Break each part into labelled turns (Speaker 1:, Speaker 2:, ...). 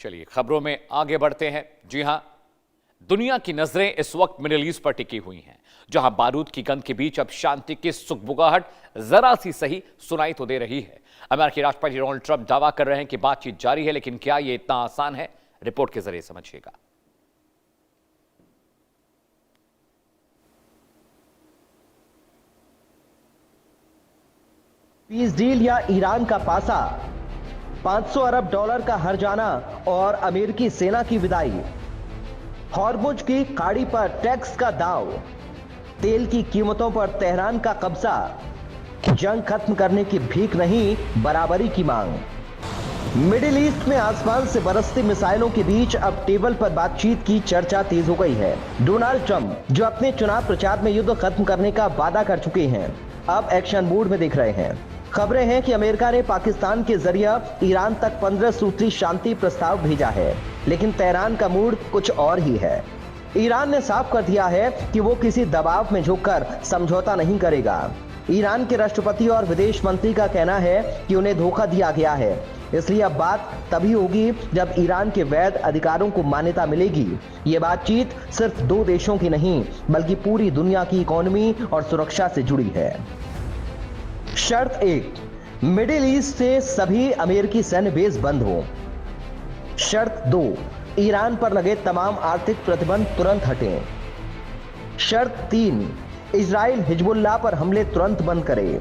Speaker 1: चलिए खबरों में आगे बढ़ते हैं। जी हां, दुनिया की नजरें इस वक्त मिडिल ईस्ट पर टिकी हुई हैं, जहां बारूद की गंध के बीच अब शांति की सुगबुगाहट जरा सी सही सुनाई तो दे रही है। अमेरिकी राष्ट्रपति डोनाल्ड ट्रंप दावा कर रहे हैं कि बातचीत जारी है, लेकिन क्या यह इतना आसान है? रिपोर्ट के जरिए समझिएगा।
Speaker 2: पीस डील या ईरान का पासा, 500 अरब डॉलर का हर्जाना और अमेरिकी सेना की विदाई, हॉर्मुज की खाड़ी पर टैक्स का दाव, तेल की कीमतों पर तेहरान का कब्जा, जंग खत्म करने की भीख नहीं बराबरी की मांग। मिडिल ईस्ट में आसमान से बरसती मिसाइलों के बीच अब टेबल पर बातचीत की चर्चा तेज हो गई है। डोनाल्ड ट्रंप, जो अपने चुनाव प्रचार में युद्ध खत्म करने का वादा कर चुके हैं, अब एक्शन मोड में दिख रहे हैं। खबरें हैं कि अमेरिका ने पाकिस्तान के जरिए ईरान तक 15 सूत्री शांति प्रस्ताव भेजा है, लेकिन तेहरान का मूड कुछ और ही है। ईरान ने साफ कर दिया है कि वो किसी दबाव में झुककर समझौता नहीं करेगा। ईरान के राष्ट्रपति और विदेश मंत्री का कहना है कि उन्हें धोखा दिया गया है, इसलिए अब बात तभी होगी जब ईरान के वैध अधिकारों को मान्यता मिलेगी। ये बातचीत सिर्फ दो देशों की नहीं, बल्कि पूरी दुनिया की इकोनॉमी और सुरक्षा से जुड़ी है। शर्त 1, मिडिल ईस्ट से सभी अमेरिकी सैन्य बेस बंद हो। शर्त 2, ईरान पर लगे तमाम आर्थिक प्रतिबंध तुरंत हटें। शर्त 3, इजराइल हिजबुल्लाह पर हमले तुरंत बंद करे।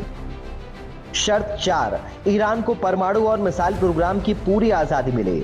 Speaker 2: शर्त 4, ईरान को परमाणु और मिसाइल प्रोग्राम की पूरी आजादी मिले।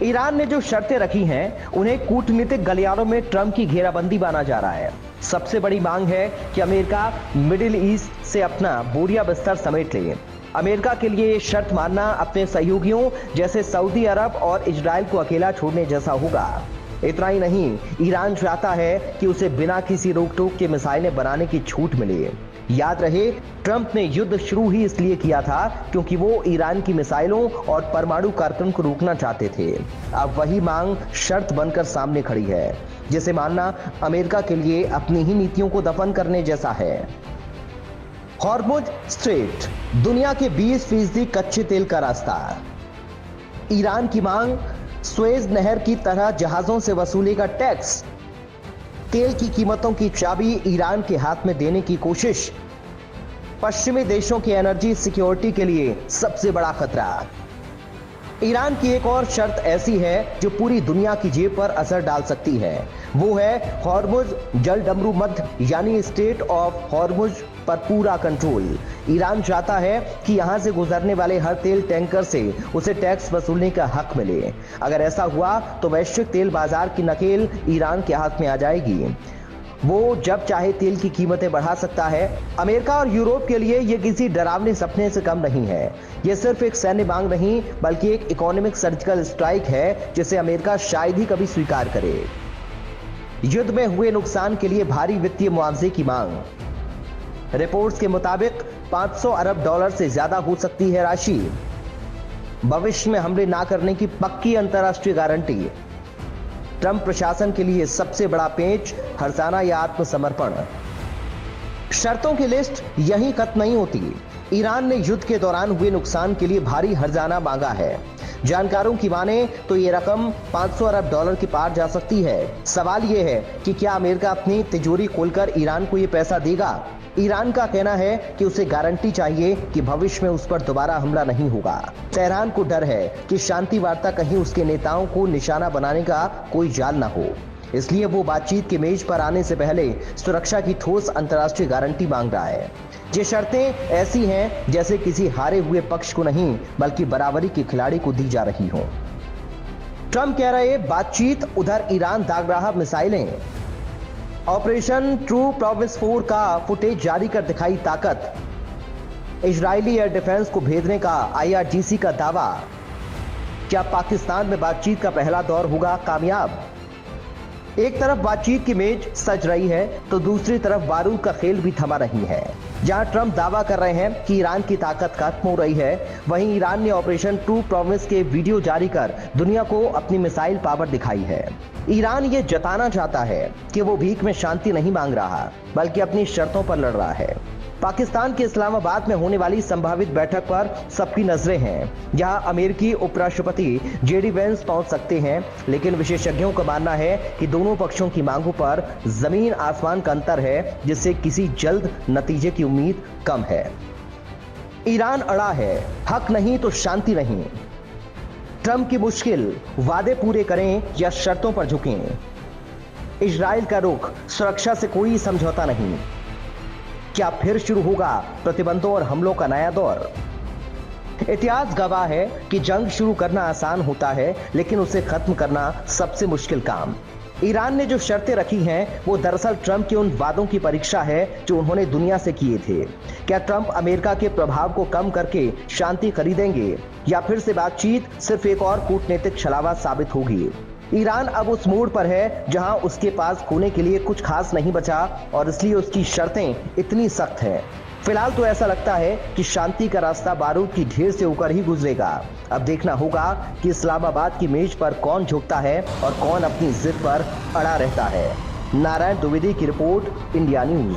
Speaker 2: ईरान ने जो शर्तें रखी हैं, उन्हें कूटनीतिक गलियारों में ट्रंप की घेराबंदी माना जा रहा है। सबसे बड़ी मांग है कि अमेरिका मिडिल ईस्ट से अपना बोरिया बिस्तर समेट ले। अमेरिका के लिए ये शर्त मानना अपने सहयोगियों जैसे सऊदी अरब और इजराइल को अकेला छोड़ने जैसा होगा। इतना ही नहीं, ईरान चाहता है कि उसे बिना किसी रोक टोक के मिसाइलें बनाने की छूट मिले। याद रहे, ट्रंप ने युद्ध शुरू ही इसलिए किया था क्योंकि वो ईरान की मिसाइलों और परमाणु कार्यक्रम को रोकना चाहते थे। अब वही मांग शर्त बनकर सामने खड़ी है, जिसे मानना अमेरिका के लिए अपनी ही नीतियों को दफन करने जैसा है। हॉर्मुज स्ट्रेट, दुनिया के 20% कच्चे तेल का रास्ता। ईरान की मांग, स्वेज नहर की तरह जहाजों से वसूलेगा टैक्स। तेल की कीमतों की चाबी ईरान के हाथ में देने की कोशिश। पश्चिमी देशों की एनर्जी सिक्योरिटी के लिए सबसे बड़ा खतरा। ईरान की एक और शर्त ऐसी है जो पूरी दुनिया की जेब पर असर डाल सकती है। वो है हॉर्मुज जलडमरू मध्य यानी स्टेट ऑफ हॉर्मुज पर पूरा कंट्रोल। ईरान चाहता है कि यहां से गुजरने वाले हर तेल टैंकर से उसे टैक्स वसूलने का हक मिले। अगर ऐसा हुआ तो वैश्विक तेल बाजार की नकेल ईरान के हाथ में आ जाएगी। वो जब चाहे तेल की कीमतें बढ़ा सकता है। अमेरिका और यूरोप के लिए यह किसी डरावने सपने से कम नहीं है। यह सिर्फ एक सैन्य मांग नहीं, बल्कि एक इकोनॉमिक सर्जिकल स्ट्राइक है, जिसे अमेरिका शायद ही कभी स्वीकार करे। युद्ध में हुए नुकसान के लिए भारी वित्तीय मुआवजे की मांग। रिपोर्ट्स के मुताबिक 500 अरब डॉलर से ज्यादा हो सकती है राशि। भविष्य में हमले ना करने की पक्की अंतर्राष्ट्रीय गारंटी। ट्रंप प्रशासन के लिए सबसे बड़ा पेंच, हर्जाना या आत्मसमर्पण। शर्तों की लिस्ट यहीं खत्म नहीं होती। ईरान ने युद्ध के दौरान हुए नुकसान के लिए भारी हर्जाना मांगा है। जानकारों की माने तो ये रकम 500 अरब डॉलर के पार जा सकती है। सवाल यह है कि क्या अमेरिका अपनी तिजोरी खोलकर ईरान को यह पैसा देगा? ईरान का कहना है कि उसे गारंटी चाहिए कि भविष्य में उस पर दोबारा हमला नहीं होगा। तेहरान को डर है कि शांति वार्ता कहीं उसके नेताओं को निशाना बनाने का कोई जाल न हो, इसलिए वो बातचीत के मेज पर आने से पहले सुरक्षा की ठोस अंतर्राष्ट्रीय गारंटी मांग रहा है। ये शर्तें ऐसी हैं जैसे किसी हारे हुए पक्ष को नहीं, बल्कि बराबरी के खिलाड़ी को दी जा रही हो। ट्रंप कह रहे बातचीत, उधर ईरान दाग रहा मिसाइलें। ऑपरेशन ट्रू प्रॉमिस 4 का फुटेज जारी कर दिखाई ताकत। इजरायली एयर डिफेंस को भेजने का IRGC का दावा। क्या पाकिस्तान में बातचीत का पहला दौर होगा कामयाब? एक तरफ बातचीत की मेज सज रही है, तो दूसरी तरफ बारूद का खेल भी थमा रही है। जहां ट्रंप दावा कर रहे हैं कि ईरान की ताकत खत्म हो रही है, वहीं ईरान ने ऑपरेशन ट्रू प्रॉमिस के वीडियो जारी कर दुनिया को अपनी मिसाइल पावर दिखाई है। ईरान ये जताना चाहता है कि वो भीख में शांति नहीं मांग रहा, बल्कि अपनी शर्तों पर लड़ रहा है। पाकिस्तान के इस्लामाबाद में होने वाली संभावित बैठक पर सबकी नजरें हैं। यहां अमेरिकी उपराष्ट्रपति जेडी वेंस पहुंच सकते हैं, लेकिन विशेषज्ञों का मानना है कि दोनों पक्षों की मांगों पर जमीन आसमान का अंतर है, जिससे किसी जल्द नतीजे की उम्मीद कम है। ईरान अड़ा है, हक नहीं तो शांति नहीं। ट्रंप की मुश्किल, वादे पूरे करें या शर्तों पर झुकें। इजराइल का रुख, सुरक्षा से कोई समझौता नहीं। क्या फिर शुरू होगा प्रतिबंधों और हमलों का नया दौर? इतिहास गवाह है कि जंग शुरू करना आसान होता है, लेकिन उसे खत्म करना सबसे मुश्किल काम। ईरान ने जो शर्तें रखी हैं, वो दरअसल ट्रंप के उन वादों की परीक्षा है जो उन्होंने दुनिया से किए थे। क्या ट्रंप अमेरिका के प्रभाव को कम करके शांति खरीदेंगे, या फिर से बातचीत सिर्फ एक और कूटनीतिक छलावा साबित होगी? ईरान अब उस मोड़ पर है जहां उसके पास खोने के लिए कुछ खास नहीं बचा, और इसलिए उसकी शर्तें इतनी सख्त हैं। फिलहाल तो ऐसा लगता है कि शांति का रास्ता बारूद की ढेर से होकर ही गुजरेगा। अब देखना होगा कि इस्लामाबाद की मेज पर कौन झुकता है और कौन अपनी जिद पर अड़ा रहता है। नारायण द्विवेदी की रिपोर्ट, इंडिया न्यूज।